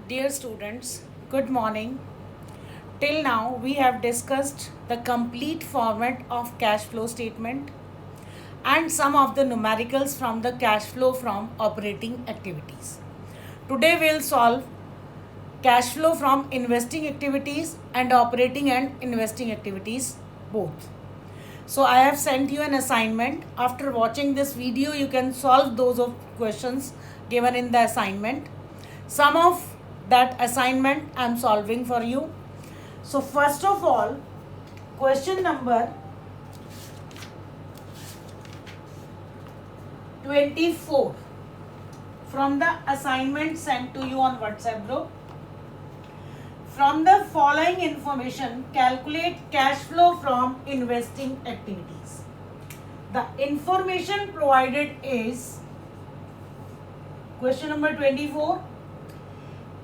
Dear students, good morning. Till now, we have discussed the complete format of cash flow statement and some of the numericals from the cash flow from operating activities. Today, we'll solve cash flow from investing activities and operating and investing activities both. So, I have sent you an assignment. After watching this video, you can solve those of questions given in the assignment. Some of that assignment I am solving for you. So first of all, question number 24 from the assignment sent to you on WhatsApp group. From the following information, calculate cash flow from investing activities. The information provided is question number 24.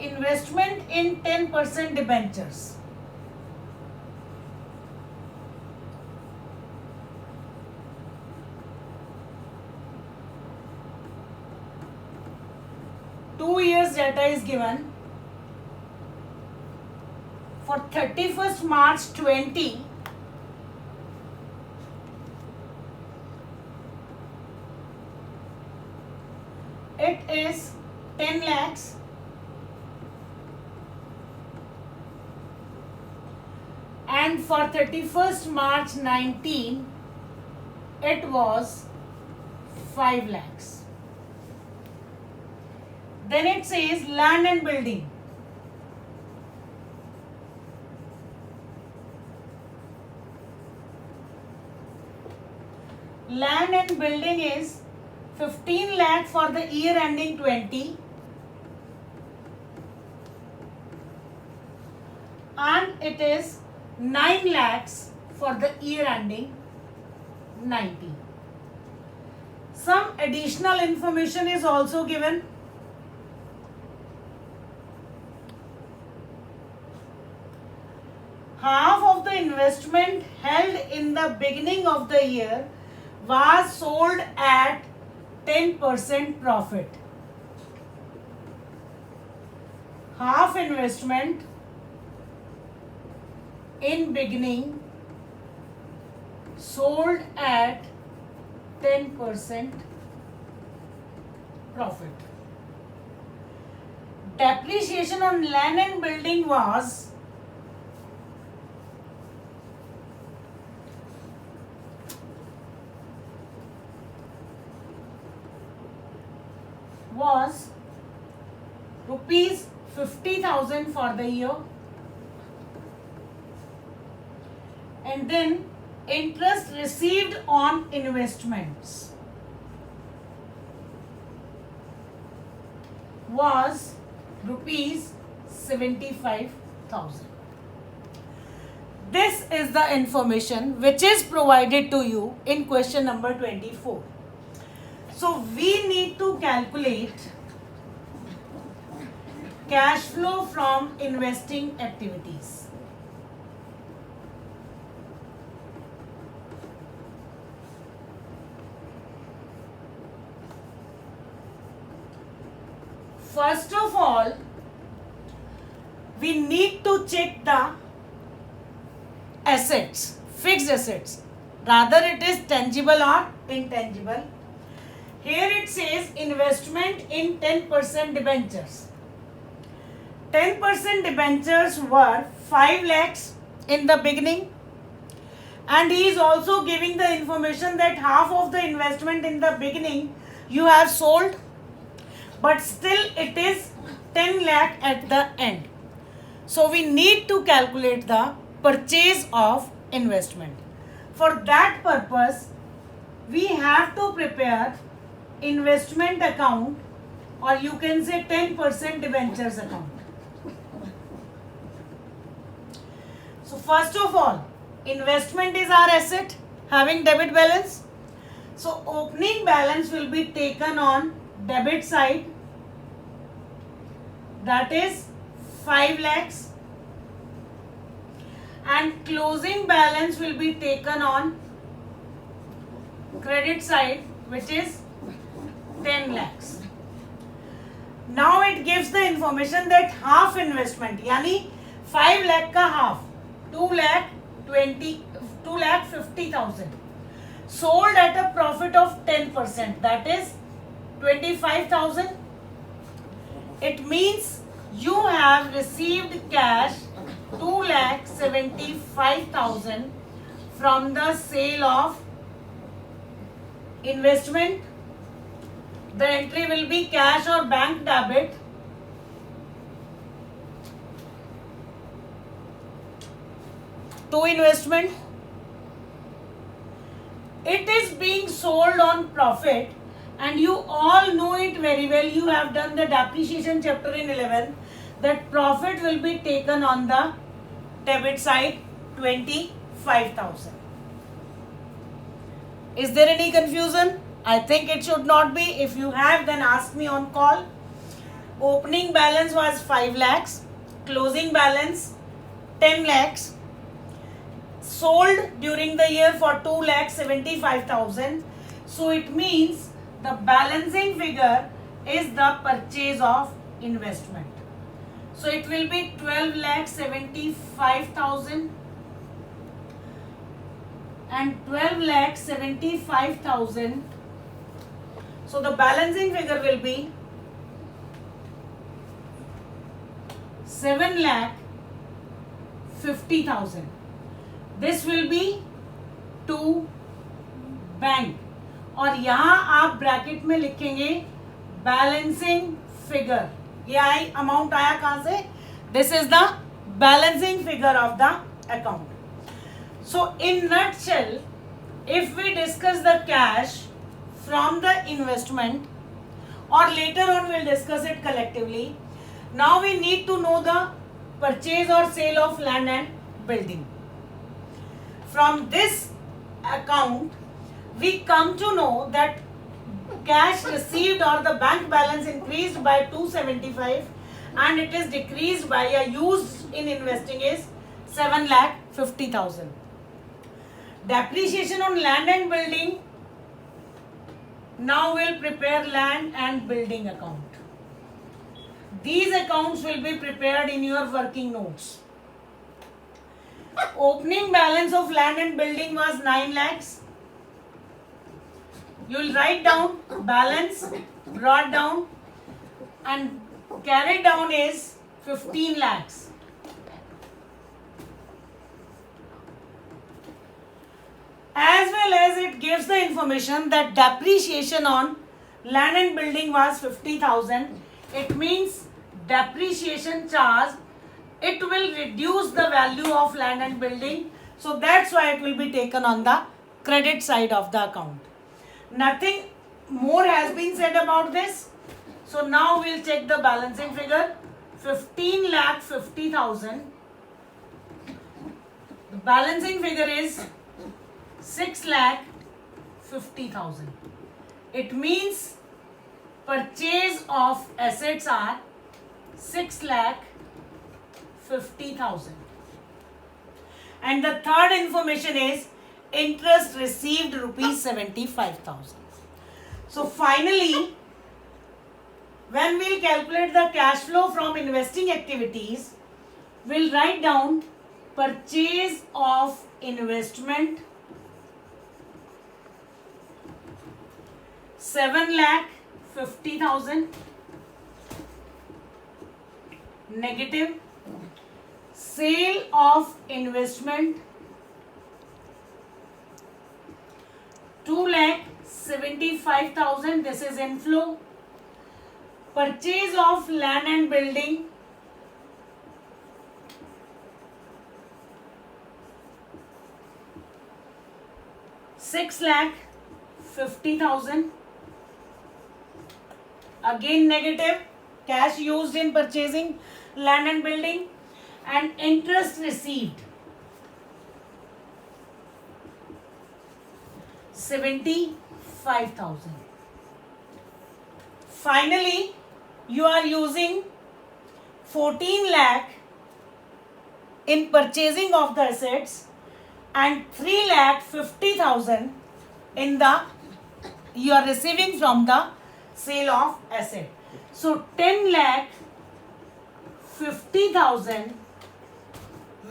Investment in 10% debentures. Years data is given. For 31st March 20, it is 10 lakhs. And for 31st March 19, it was 5 lakhs. Then it says land and building. Land and building is 15 lakh for the year ending 20 and it is 9 lakhs for the year ending 90. Some additional information is also given. Half of the investment held in the beginning of the year was sold at 10% profit. Half investment in beginning sold at 10% profit. Depreciation on land and building was rupees 50,000 for the year, and then interest received on investments was rupees 75,000. This is the information which is provided to you in question number 24. So we need to calculate cash flow from investing activities. First of all, we need to check the assets, fixed assets. Rather it is tangible or intangible. Here it says investment in 10% debentures. 10% debentures were 5 lakhs in the beginning, and he is also giving the information that half of the investment in the beginning you have sold, but still it is 10 lakh at the end. So we need to calculate the purchase of investment. For that purpose, we have to prepare investment account, or you can say 10% debentures account. So first of all, investment is our asset having debit balance. So opening balance will be taken on debit side, that is 5 lakhs, and closing balance will be taken on credit side, which is 10 lakhs. Now it gives the information that half investment यानी 5 lakh का half 2,50,000 sold at a profit of 10%, that is 25,000. It means you have received cash 2,75,000 from the sale of investment. The entry will be cash or bank debit. To investment. It is being sold on profit, and you all know it very well. You have done the depreciation chapter in 11. That profit will be taken on the debit side, 25,000. Is there any confusion? I think it should not be. If you have, then ask me on call. Opening balance was 5 lakhs. Closing balance 10 lakhs. Sold during the year for 2,75,000. So it means the balancing figure is the purchase of investment. So it will be 12,75,000 and 12,75,000. So the balancing figure will be 7,50,000. This will be to bank. और यहाँ आप bracket में लिखेंगे balancing figure. ये आई amount आया कहाँ से? This is the balancing figure of the account. So in nutshell, if we discuss the cash from the investment, or later on we'll discuss it collectively. Now we need to know the purchase or sale of land and building. From this account we come to know that cash received or the bank balance increased by 275 and it is decreased by used in investing is 7,50,000. Depreciation on land and building. Now we'll prepare land and building account. These accounts will be prepared in your working notes. Opening balance of land and building was 9 lakhs. You will write down balance, brought down, and carried down is 15 lakhs. As well as it gives the information that depreciation on land and building was 50,000. It means depreciation charge, it will reduce the value of land and building. So that's why it will be taken on the credit side of the account. Nothing more has been said about this. So now we'll check the balancing figure. 15,50,000. The balancing figure is 6,50,000. It means purchase of assets are 6,50,000. And the third information is interest received rupees 75,000. So finally, when we'll calculate the cash flow from investing activities, we'll write down purchase of investment 7,50,000 negative sale of investment 2,75,000. This is inflow. Purchase of land and building 6,50,000. Again negative, cash used in purchasing land and building, and interest received 75,000. Finally, you are using 14 lakh in purchasing of the assets and 3,50,000 in the you are receiving from the sale of asset. So 10 lakh 50,000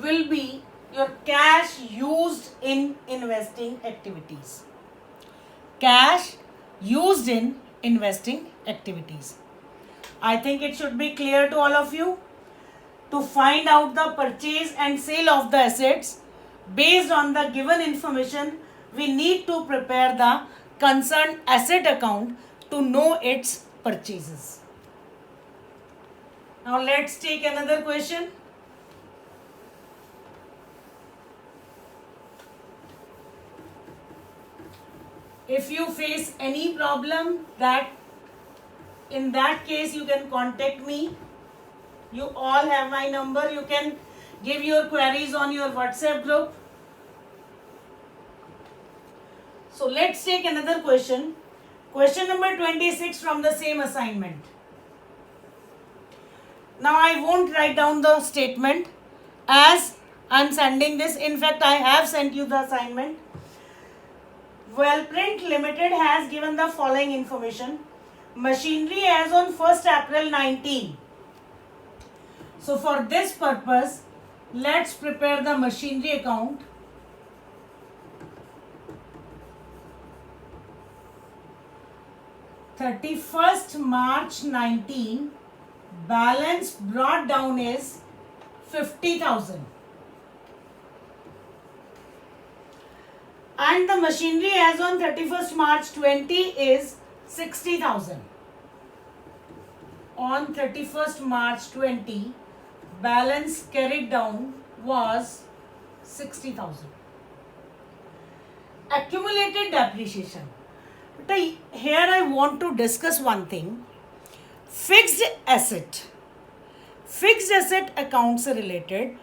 will be your cash used in investing activities. Cash used in investing activities. I think it should be clear to all of you. To find out the purchase and sale of the assets based on the given information, we need to prepare the concerned asset account to know its purchases. Now let's take another question. If you face any problem, in that case you can contact me. You all have my number. You can give your queries on your WhatsApp group. So let's take another question. Question number 26 from the same assignment. Now I won't write down the statement as I'm sending this. In fact, I have sent you the assignment. Wellprint Limited has given the following information. Machinery as on 1st April 19. So for this purpose, let's prepare the machinery account. March 19, balance brought down is 50,000. And the machinery as on 31st March 20 is 60,000. On 31st March 20, balance carried down was 60,000. Accumulated depreciation. But here I want to discuss one thing. Fixed asset accounts are related.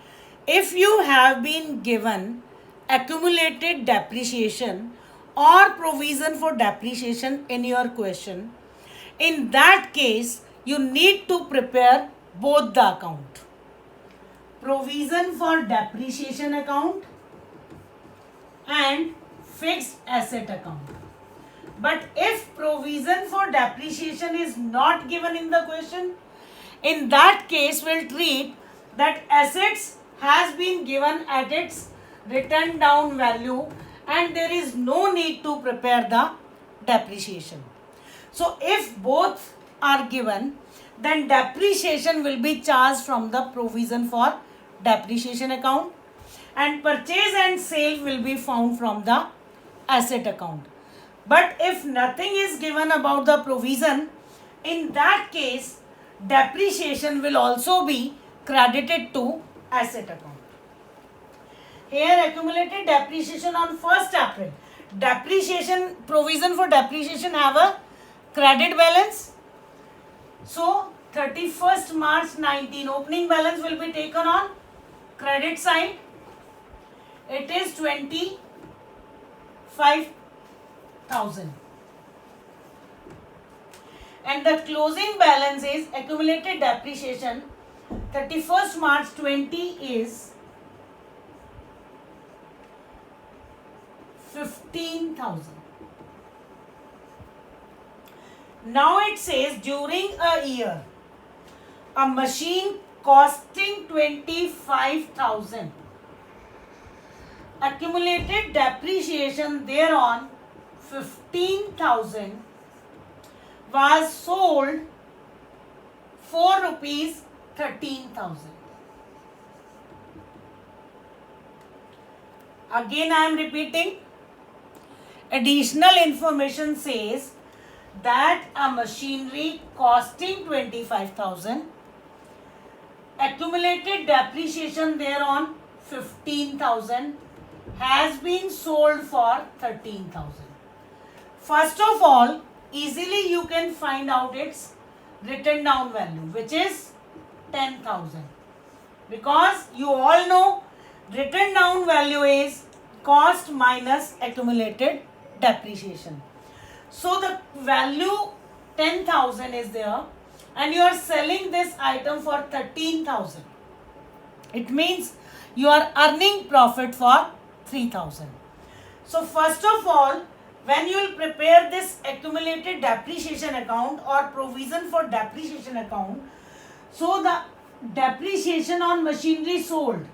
If you have been given accumulated depreciation or provision for depreciation in your question, in that case you need to prepare both the account. Provision for depreciation account and fixed asset account. But if provision for depreciation is not given in the question, in that case we'll treat that assets has been given at its written down value and there is no need to prepare the depreciation. So if both are given, then depreciation will be charged from the provision for depreciation account and purchase and sale will be found from the asset account. But if nothing is given about the provision, in that case depreciation will also be credited to asset account. Here accumulated depreciation on 1st April. Depreciation, provision for depreciation have a credit balance. So 31st March 19 opening balance will be taken on credit side. It is 25,000. And the closing balance is accumulated depreciation 31st March 20 is 15,000. Now it says during a year, a machine costing 25,000. Accumulated depreciation thereon 15,000 was sold for rupees 13,000. Again I am repeating. Additional information says that a machinery costing 25,000, accumulated depreciation thereon 15,000 has been sold for 13,000. First of all, easily you can find out its written down value, which is 10,000, because you all know written down value is cost minus accumulated depreciation. So the value 10,000 is there and you are selling this item for 13,000. It means you are earning profit for 3,000. So first of all, when you will prepare this accumulated depreciation account or provision for depreciation account, so the depreciation on machinery sold,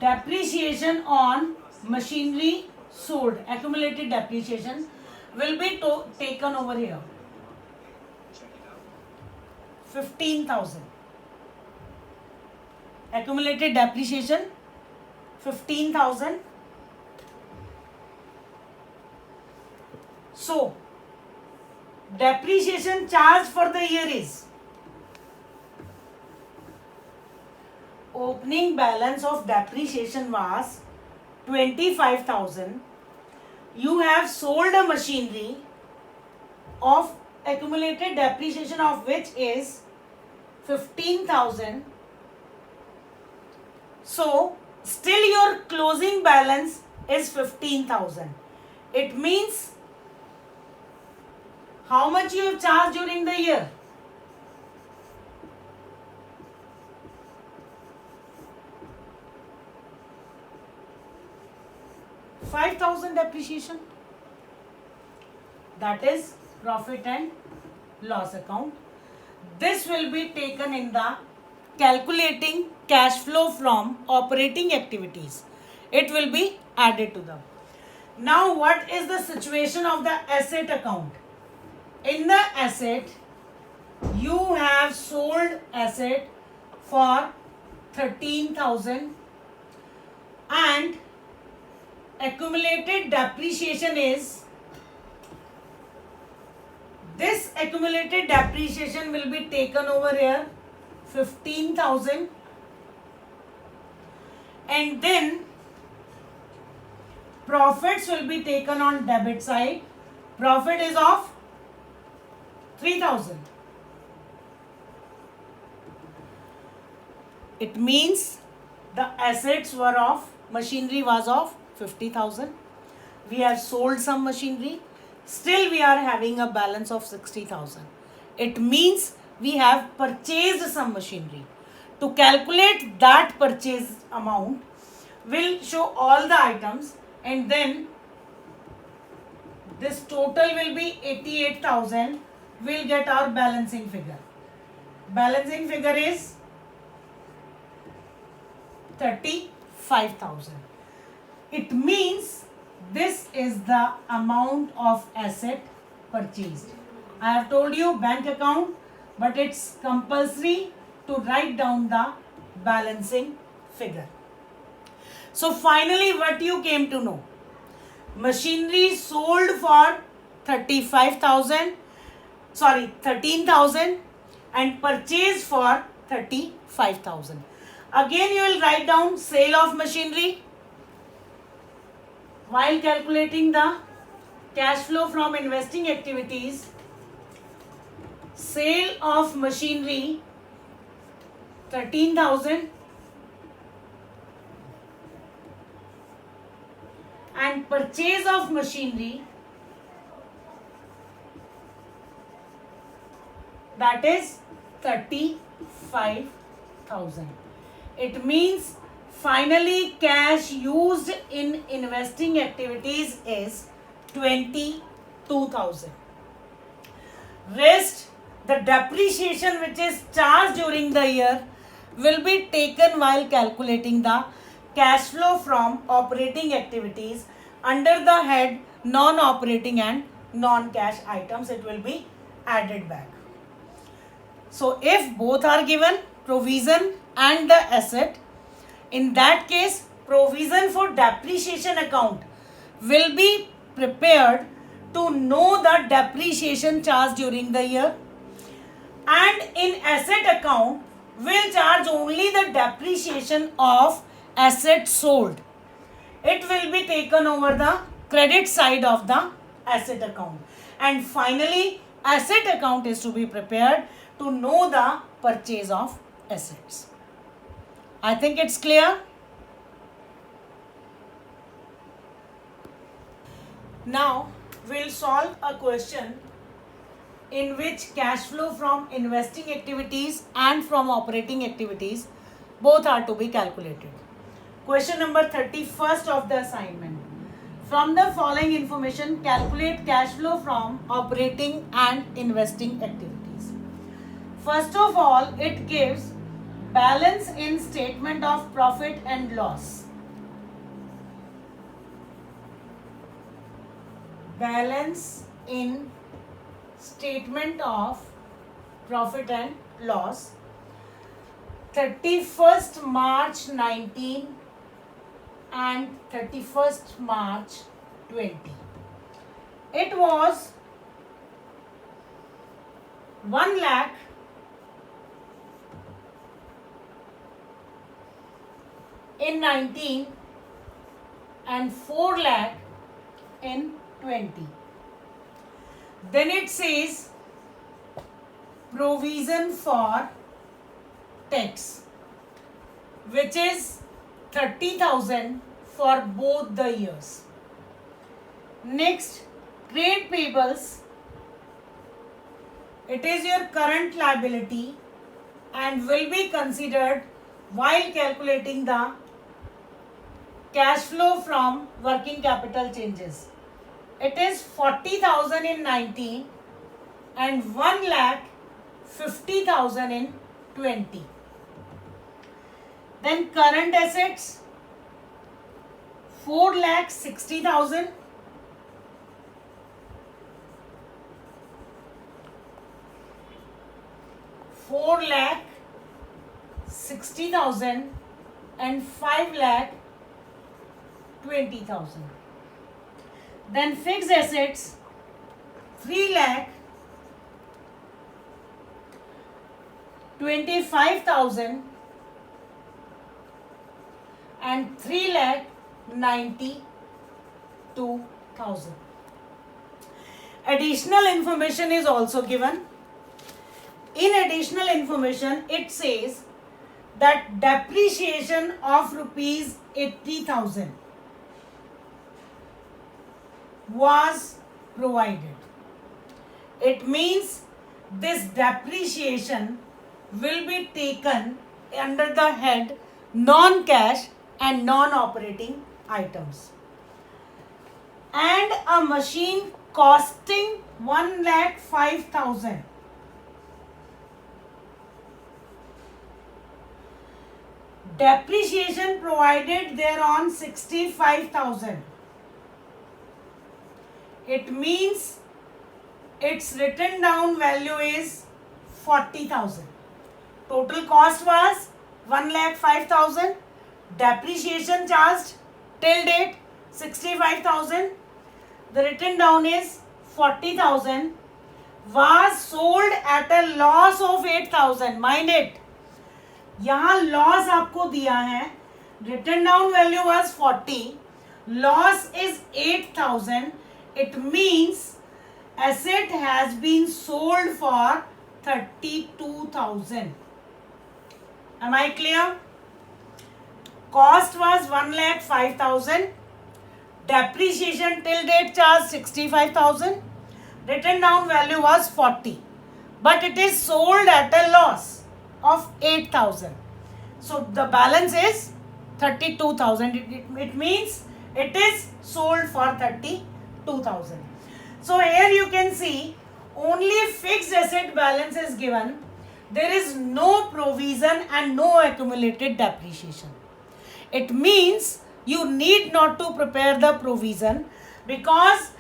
depreciation on machinery sold, accumulated depreciation will be taken over here. 15,000. Accumulated depreciation 15,000. So, depreciation charge for the year is opening balance of depreciation was 25,000. You have sold a machinery of accumulated depreciation of which is 15,000. So, still your closing balance is 15,000. It means how much you have charged during the year? $5,000 depreciation. That is profit and loss account. This will be taken in the calculating cash flow from operating activities. It will be added to them. Now, what is the situation of the asset account? In the asset, you have sold asset for 13,000 and accumulated depreciation is, this accumulated depreciation will be taken over here 15,000, and then profits will be taken on debit side. Profit is of 3,000. It means the assets were of, machinery was of 50,000. We have sold some machinery. Still we are having a balance of 60,000. It means we have purchased some machinery. To calculate that purchase amount, we'll show all the items and then this total will be 88,000. We'll get our balancing figure. Balancing figure is 35,000. It means this is the amount of asset purchased. I have told you bank account, but it's compulsory to write down the balancing figure. So finally, what you came to know? Machinery sold for 13,000 and purchased for 35,000. Again, you will write down sale of machinery while calculating the cash flow from investing activities. Sale of machinery 13,000 and purchase of machinery, that is 35,000. It means finally cash used in investing activities is 22,000. Rest, the depreciation which is charged during the year will be taken while calculating the cash flow from operating activities under the head non-operating and non-cash items. It will be added back. So if both are given, provision and the asset, in that case provision for depreciation account will be prepared to know the depreciation charged during the year, and in asset account will charge only the depreciation of assets sold. It will be taken over the credit side of the asset account, and finally asset account is to be prepared to know the purchase of assets. I think it's clear. Now we'll solve a question in which cash flow from investing activities and from operating activities both are to be calculated. Question number 31st of the assignment. From the following information, calculate cash flow from operating and investing activities. First of all, it gives balance in statement of profit and loss. Balance in statement of profit and loss 31st March 19 and 31st March 20. It was 1 lakh in 19 and 4 lakh in 20. Then it says provision for tax, which is 30,000 for both the years. Next, trade payables. It is your current liability and will be considered while calculating the cash flow from working capital changes. It is 40,000 in 19 and 1,50,000 in 20. Then current assets 4,60,000. $4,60,000 and 5,20,000. Then fixed assets 3,25,000 and 3,92,000. Additional information is also given. In additional information, it says that depreciation of rupees 80,000 was provided. It means this depreciation will be taken under the head non-cash and non-operating items. And a machine costing 1,05,000 depreciation provided thereon 65,000. It means its written down value is 40,000. Total cost was 1,05,000. Depreciation charged till date 65,000. The written down is 40,000. Was sold at a loss of 8,000. Mind it. यहाँ loss आपको दिया है. Written down value was 40, loss is 8,000. It means asset has been sold for 32,000. Am I clear? Cost was 1,05,000. Depreciation till date charge 65,000. Written down value was 40, but it is sold at a loss of 8,000. So the balance is 32,000. It means it is sold for 32,000. So here you can see only fixed asset balance is given. There is no provision and no accumulated depreciation. It means you need not to prepare the provision because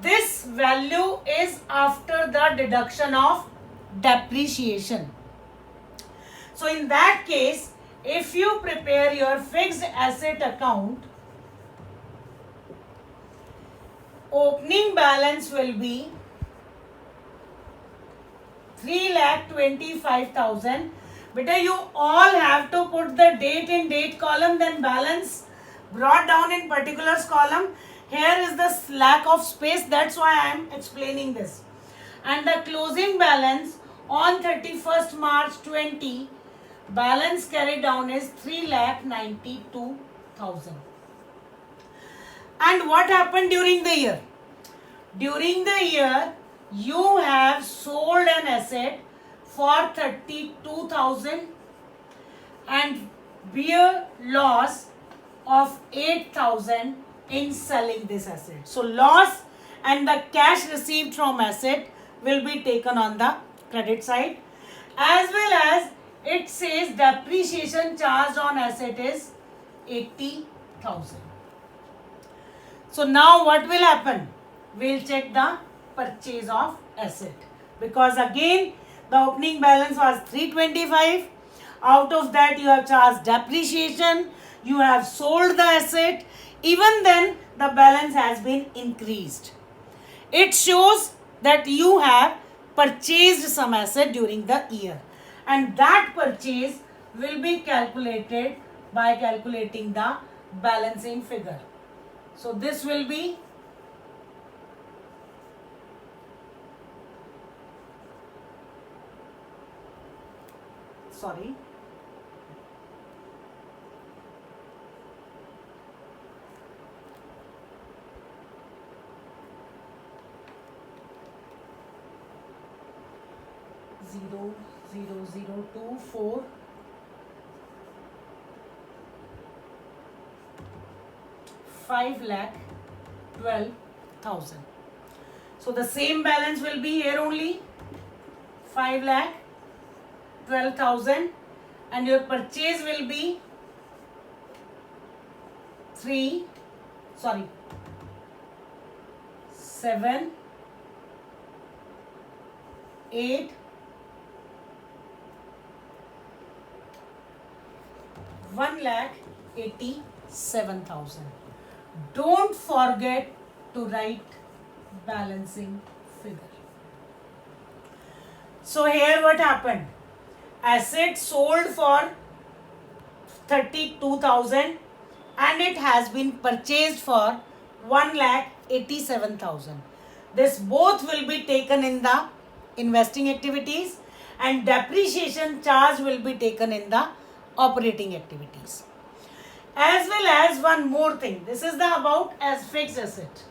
this value is after the deduction of depreciation. So in that case, if you prepare your fixed asset account, opening balance will be 3,25,000. Beta, you all have to put the date in date column, then balance brought down in particulars column. Here is the lack of space, that's why I am explaining this. And the closing balance on 31st March 20, balance carried down is 3,92,000. And what happened during the year? During the year, you have sold an asset for 32,000 and bear loss of 8,000 in selling this asset. So loss and the cash received from asset will be taken on the credit side, as well as it says depreciation charged on asset is 80,000. So now what will happen? We'll check the purchase of asset, because again the opening balance was 325. Out of that you have charged depreciation, you have sold the asset, even then the balance has been increased. It shows that you have purchased some asset during the year, and that purchase will be calculated by calculating the balancing figure. So this will be sorry 0.00024 5,12,000. So the same balance will be here only, 5,12,000, and your purchase will be 7, 8, 1,87,000. Don't forget to write balancing figure. So here what happened? Asset sold for 32,000 and it has been purchased for 1,87,000. This both will be taken in the investing activities, and depreciation charge will be taken in the operating activities. As well as one more thing, this is the about as fixed asset.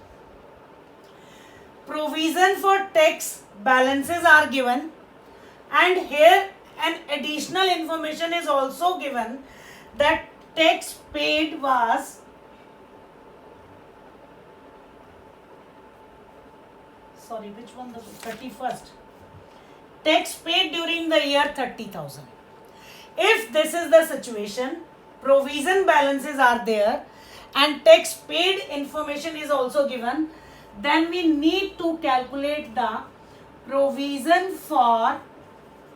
Provision for tax balances are given, and here an additional information is also given that tax paid was which one, the 31st. Tax paid during the year 30,000. If this is the situation, provision balances are there and tax paid information is also given, then we need to calculate the provision for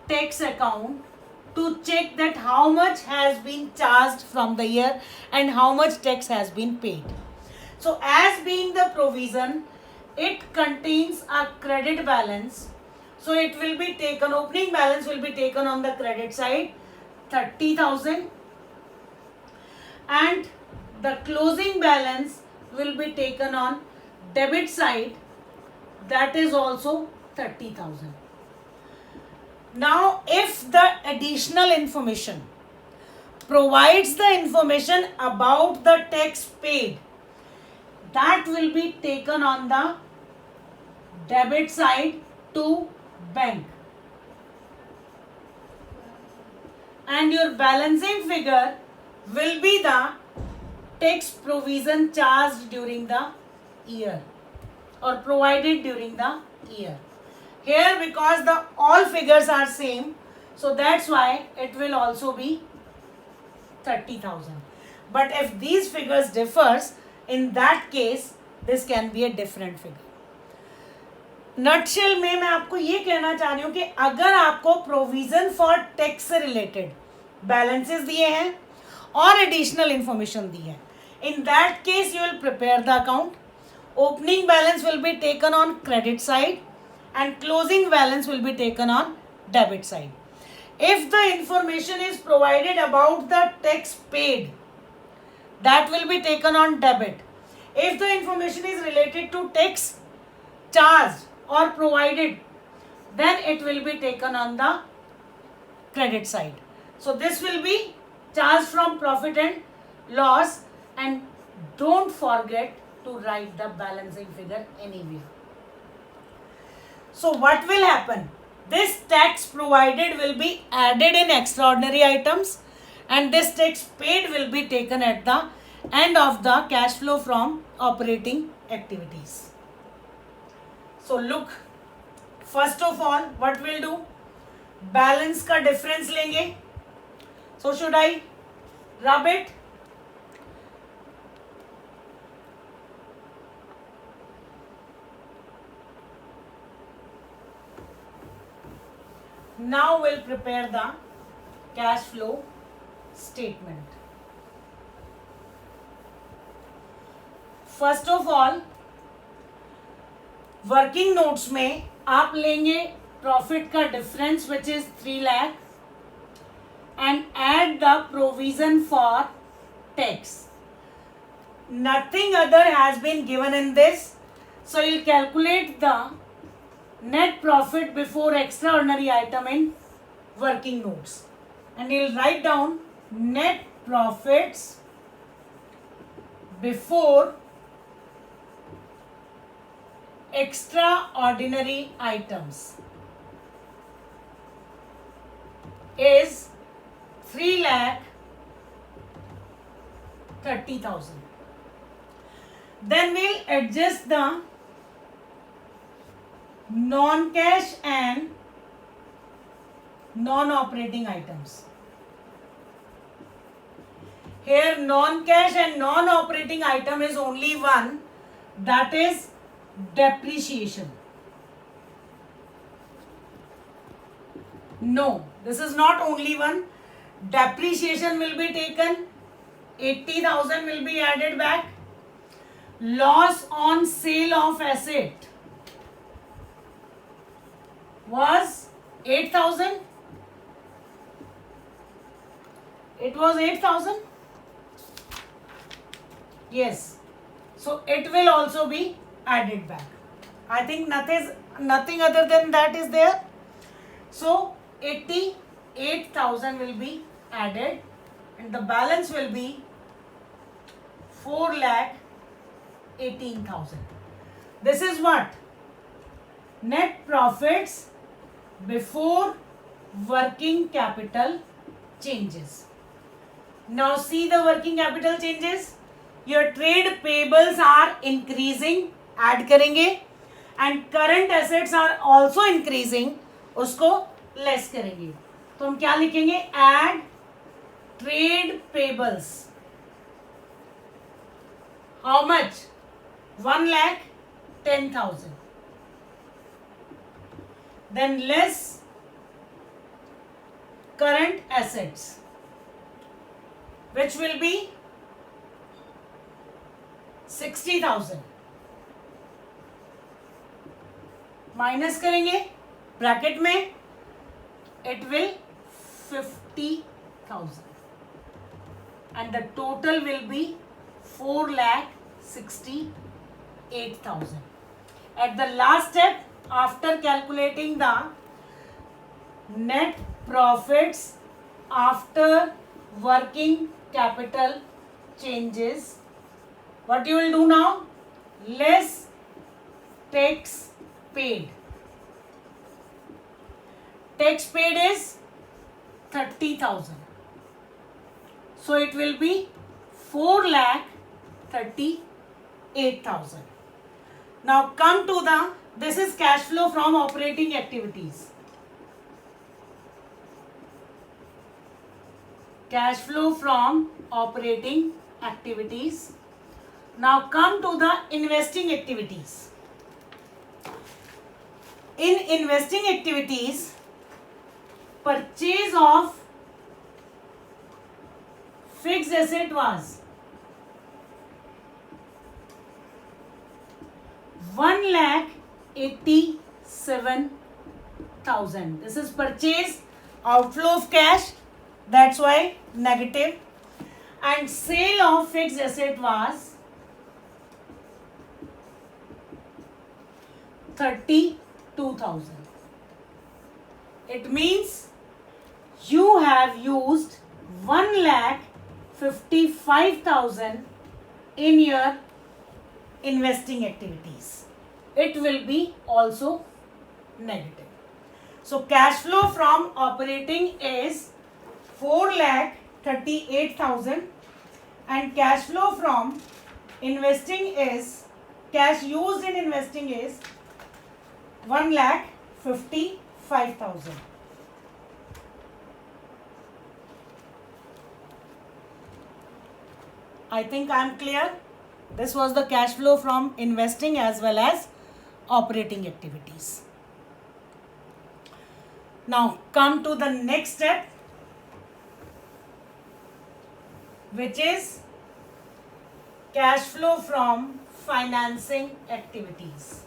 tax account to check that how much has been charged from the year and how much tax has been paid. So as being the provision, it contains a credit balance, so it will be taken, opening balance will be taken on the credit side 30,000, and the closing balance will be taken on debit side, that is also 30,000. Now if the additional information provides the information about the tax paid, that will be taken on the debit side to bank, and your balancing figure will be the tax provision charged during the year or provided during the year. Here because the all figures are same, so that's why it will also be 30,000. But if these figures differs, in that case this can be a different figure. Nutshell में मैं आपको ये कहना चाह रही हूँ कि अगर आपको प्रोविजन फॉर टैक्स से रिलेटेड बैलेंसेस दिए हैं और एडिशनल इंफॉर्मेशन दी है, in that case you will prepare the account. Opening balance will be taken on credit side and closing balance will be taken on debit side. If the information is provided about the tax paid, that will be taken on debit. If the information is related to tax charged or provided, then it will be taken on the credit side. So this will be charged from profit and loss, and don't forget to write the balancing figure anywhere. So what will happen? This tax provided will be added in extraordinary items, and this tax paid will be taken at the end of the cash flow from operating activities. So look, first of all, what we'll do? Balance का difference लेंगे. So should I rub it? Now we'll prepare the cash flow statement. First of all, working notes में आप लेंगे profit का difference which is 3 lakh and add the provision for tax. Nothing other has been given in this, so you calculate the net profit before extraordinary item in working notes, and you'll write down net profits before extraordinary items is 3,30,000. Then we'll adjust the non-cash and non-operating items. Here non-cash and non-operating item is only one, that is depreciation. No, this is not only one. Depreciation will be taken, 80,000 will be added back. Loss on sale of asset was 8,000. It was 8,000. Yes. So it will also be added back. I think nothing other than that is there. So 88,000 will be added and the balance will be 4,18,000. This is what? Net profits before working capital changes. Now see the working capital changes. Your trade payables are increasing, add करेंगे, and current assets are also increasing, उसको less करेंगे. तो हम क्या लिखेंगे? Add trade payables. How much? 1,10,000. Then less current assets, which will be 60,000. Minus करेंगे bracket में, it will 50,000 and the total will be 4,68,000. At the last step, after calculating the net profits after working capital changes, what you will do now? Less tax paid. Tax paid is 30,000. So it will be 4,38,000. Now come to the, this is cash flow from operating activities. Cash flow from operating activities. Now come to the investing activities. In investing activities, purchase of fixed asset was 1,87,000. This is purchase, outflow of cash, that's why negative. And sale of fixed asset was 32,000. It means you have used 1,55,000 in your investing activities. It will be also negative. So cash flow from operating is 4,38,000. and cash flow from investing is, cash used in investing is 1,55,000. I think I am clear. This was the cash flow from investing as well as operating activities. Now come to the next step, which is cash flow from financing activities.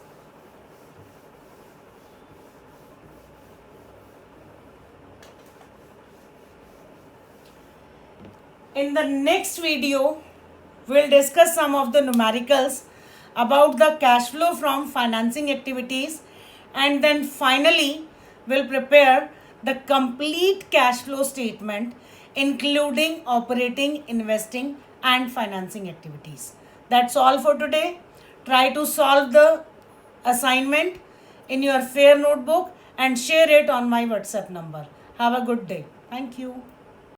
In the next video, we'll discuss some of the numericals about the cash flow from financing activities, and then finally we'll prepare the complete cash flow statement including operating, investing and financing activities. That's all for today. Try to solve the assignment in your fair notebook and share it on my WhatsApp number. Have a good day. Thank you.